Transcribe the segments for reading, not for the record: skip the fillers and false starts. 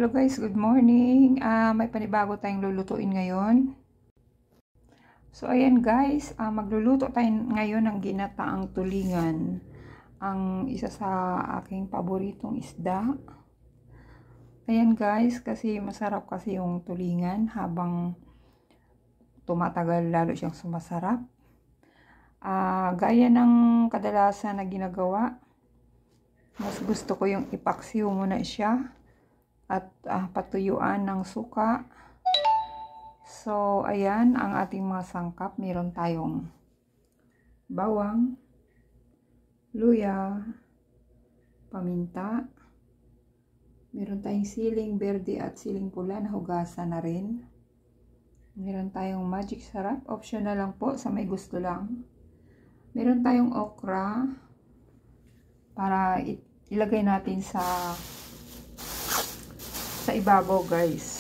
Hello guys, good morning. May panibago tayong lulutuin ngayon. So ayan guys, magluluto tayo ngayon ng ginataang tulingan. Ang isa sa aking paboritong isda. Ayan guys, kasi masarap kasi yung tulingan habang tumatagal lalo siyang sumasarap. Gaya ng kadalasan na ginagawa, mas gusto ko yung ipaksiw muna siya at patuyuan ng suka. So ayan ang ating mga sangkap. Meron tayong bawang, luya, paminta, meron tayong siling berde at siling pula na hugasan na rin. Meron tayong magic sarap, optional lang po sa may gusto lang. Meron tayong okra para ilagay natin sa ibabaw guys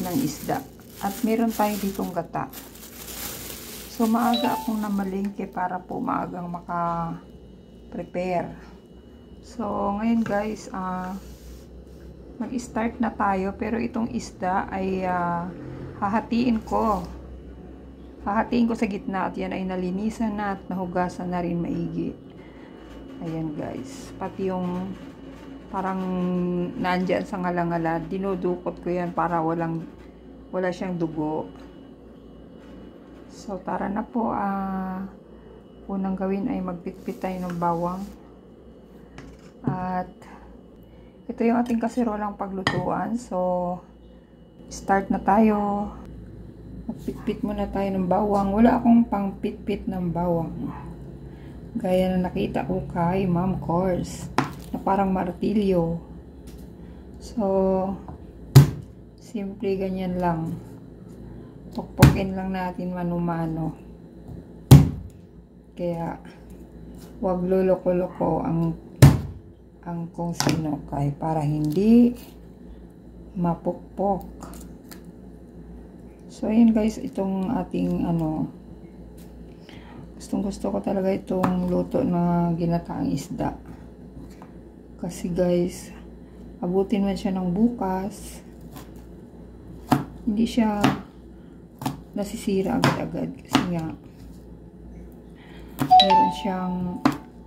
ng isda. At meron tayo ditong gata. So maaga akong namalingke para po maagang maka-prepare. So ngayon guys, mag-start na tayo, pero itong isda ay hahatiin ko sa gitna at yan ay nalinisan na at nahugasan na rin maigi. Ayan guys, pati yung parang nandyan sa ngalangala, dinudukot ko yan para wala siyang dugo. So tara na po, unang gawin ay magpitpit tayo ng bawang. At ito yung ating kasirolang paglutuan. So start na tayo. Magpitpit muna tayo ng bawang. Wala akong pang pitpit ng bawang gaya na nakita ko kay Ma'am Kors na parang martilyo. So simple ganyan lang, pukpukin lang natin mano-mano, kaya wag loloko-loko ang kung sino kay para hindi mapukpok. So ayan guys, itong ating gustong-gusto ko talaga itong luto na ginataang isda. Kasi guys, abutin man siya ng bukas, hindi siya nasisira agad-agad kasi nga meron siyang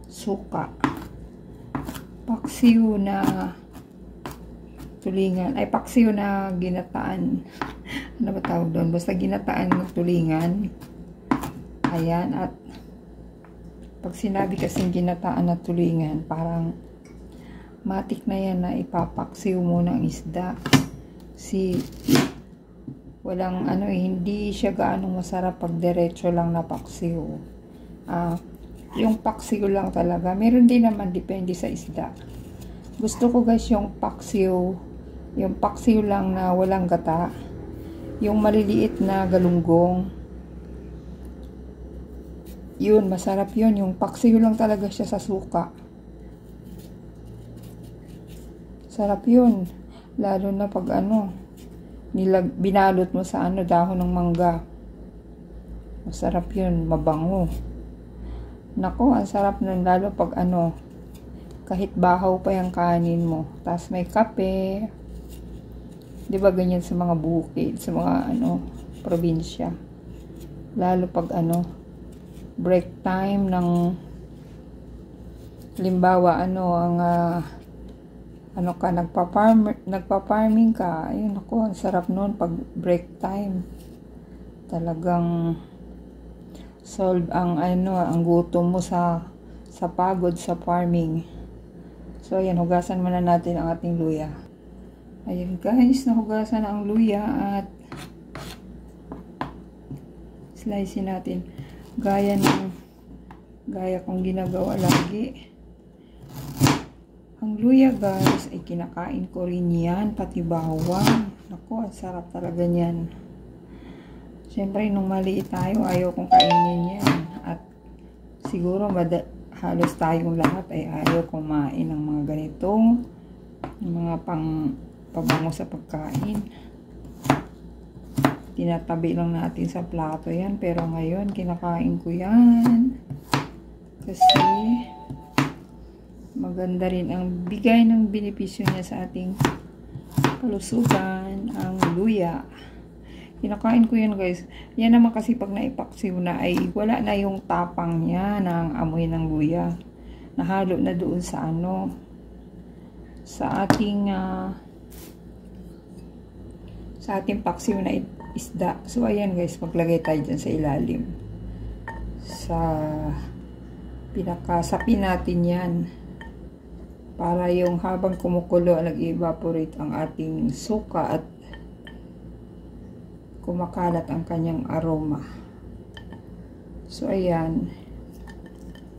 suka. Paksiw na tulingan, ay paksiw na ginataan. Ano ba tawag doon? Basta ginataan ng tulingan. Ayan, at pag sinabi kasing ginataan na tulingan, parang matik na yan na ipapaksiw mo ng isda. Walang hindi siya gaano masarap pag diretso lang na paksiw. Yung paksiw lang talaga. Meron din naman, depende sa isda. Gusto ko guys yung paksiw lang na walang gata. Yung maliliit na galunggong. Yun, masarap yun. Yung paksiw lang talaga siya sa suka. Sarap yun. Lalo na pag binalot mo sa dahon ng mangga. Masarap yun, mabango. Nako, ang sarap nun, lalo pag kahit bahaw pa yung kanin mo. Tapos may kape. 'Di ba ganyan sa mga bukid, sa mga probinsya. Lalo pag break time ng limbawa nagpa-farming ka, ayun ako, ang sarap noon pag break time. Talagang solve ang gutom mo sa pagod sa farming. So ayan, hugasan muna natin ang ating luya. Ayun guys, nahugasan ang luya at slice natin gaya kong ginagawa lagi. Ang luya guys ay kinakain ko rin yan, pati bawang. Naku, ang sarap talaga niyan. Siyempre nung maliit tayo, ayaw kong kainin yan. At siguro halos tayong lahat ay ayaw kumain ng mga ganitong mga pabango sa pagkain. Tinatabi lang natin sa plato yan, pero ngayon kinakain ko yan kasi maganda rin ang bigay ng benepisyo niya sa ating kalusugan ang luya. Kinakain ko yan guys. Yan naman kasi pag naipaksiw na ay wala na yung tapang niya ng amoy ng luya. Nahalo na doon sa ano, sa ating paksiw na isda. So ayan guys, maglagay tayo dyan sa ilalim. Sa pinakasapin natin yan. Para yung habang kumukulo, nag-evaporate ang ating suka at kumakalat ang kanyang aroma. So ayan,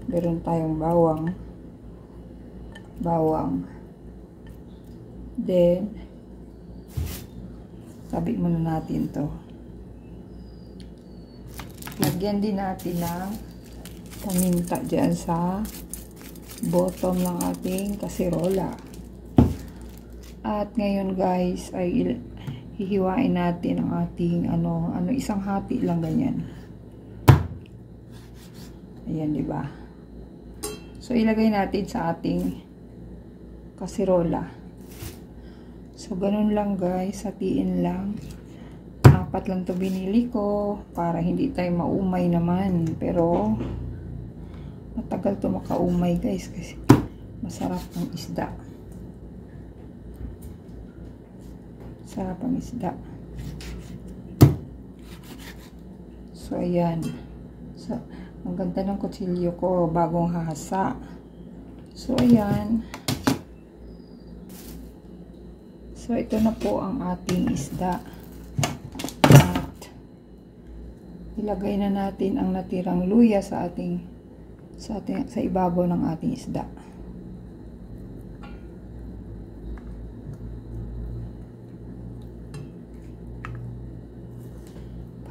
meron tayong bawang. Then tabi muna natin to. Lagyan din natin ng paminta dyan sa bottom ng ating kasirola. At ngayon guys ay hihiwain natin ang ating isang hati lang ganyan. Ayan, di ba? So ilagay natin sa ating kasirola. So ganun lang guys, hatiin lang. 4 lang to binili ko para hindi tayo maumay naman, pero matagal to makaumay guys kasi masarap ang isda. Sarap ang isda. So ayan. So ang ganda ng kutsilyo ko, bagong hasa. So ayan. So ito na po ang ating isda. At ilagay na natin ang natirang luya sa ibabaw ng ating isda.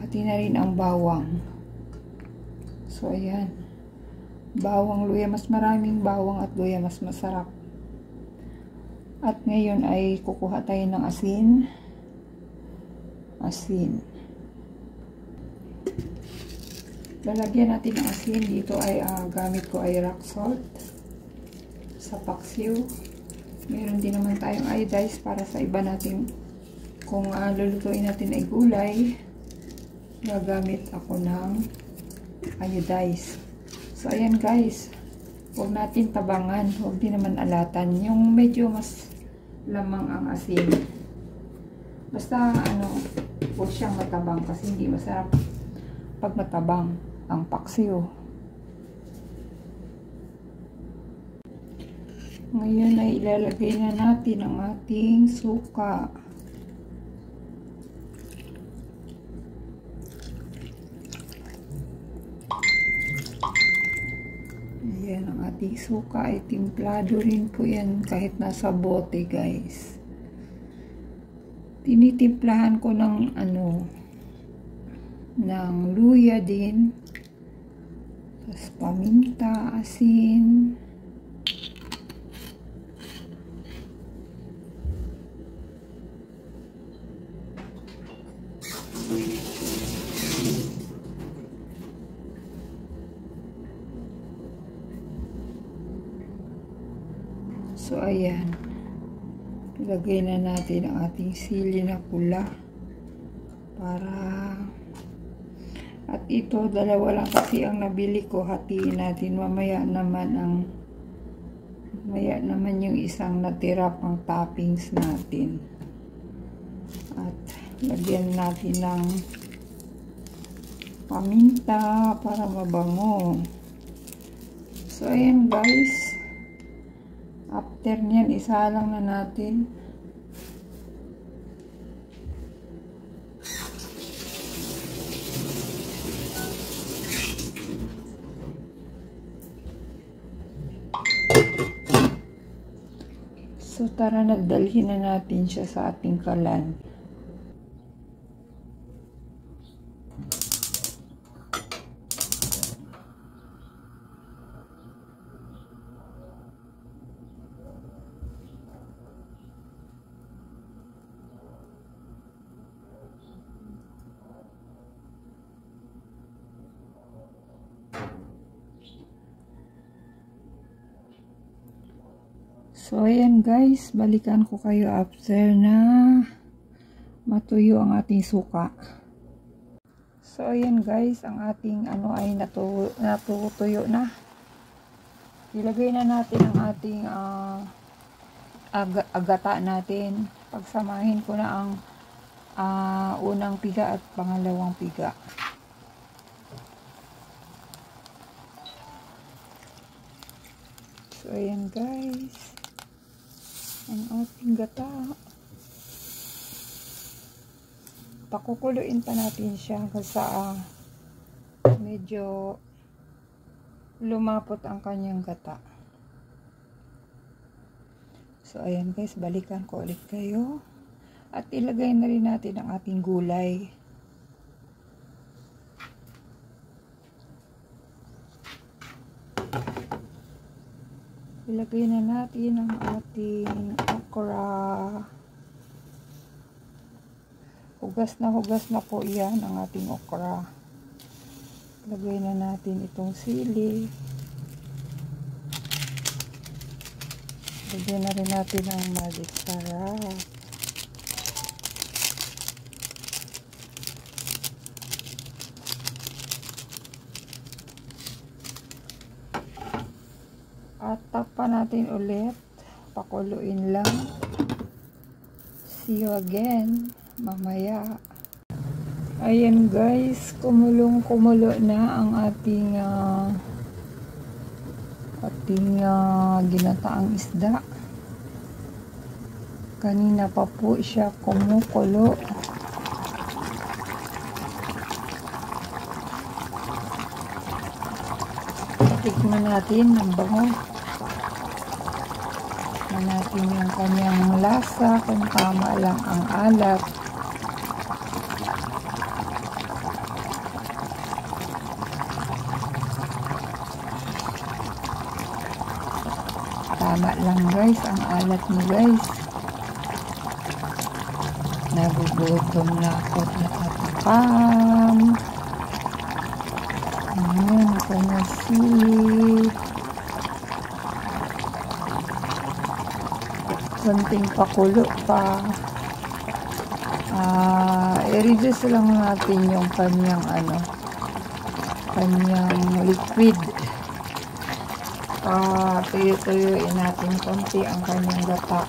Pati na rin ang bawang. So ayan. Bawang, luya, mas maraming bawang at luya mas masarap. At ngayon ay kukuha tayo ng asin. Lalagyan natin ng asin. Dito ay gamit ko ay rock salt sa paksiw. Meron din naman tayong iodize para sa iba natin. Kung lulutuin natin ay gulay, gagamit ako ng iodize. So ayan guys, huwag natin tabangan, huwag din naman alatan. Yung medyo mas lamang ang asin. Basta huwag siyang matabang kasi hindi masarap pag matabang ang paksiw. Ngayon ay ilalagay na natin ang ating suka. Ayan, ang ating suka ay timplado rin po yan kahit nasa bote guys. Tinitimplahan ko ng ng luya din. Tapos paminta, asin. So ayan, ilagay na natin ang ating sili na pula at ito dalawa lang kasi ang nabili ko. Hatiin natin mamaya naman yung isang natira pang toppings natin. At lagyan natin ng paminta para mabango. So ayan guys, after niyan isalang na natin. So tara, nagdalhin na natin siya sa ating kalan. So, ayan guys, balikan ko kayo after na matuyo ang ating suka. So, ayan guys, ang ating ay natutuyo na. Ilagay na natin ang ating agata natin. Pagsamahin ko na ang unang piga at pangalawang piga. So, ayan guys, ang ating gata. Pakukuluin pa natin siya hanggang sa medyo lumapot ang kanyang gata. So, ayan guys, balikan ko ulit kayo. At ilagay na rin natin ang ating gulay. Ilagay na natin ang ating okra. Hugas na po yan ang ating okra. Ilagay na natin itong sili. Ilagay na rin natin ang magic sarap. At takpan natin ulit. Pakuluin lang. See you again mamaya. Ayan guys, kumulo na ang ating ginataang isda. Kanina pa po siya kumukulo. Tikman natin ang bango. Tikman natin yung kanyang lasa, kung tama lang ang alat. Tama lang guys, ang alat mo guys. Nagugutom na ako at natatakam. Ayan, ang kanyang sili. Konting pakulo pa. I-reduce lang natin yung kanyang kanyang liquid. Tuyo-tuyuin natin konti ang kanyang gata.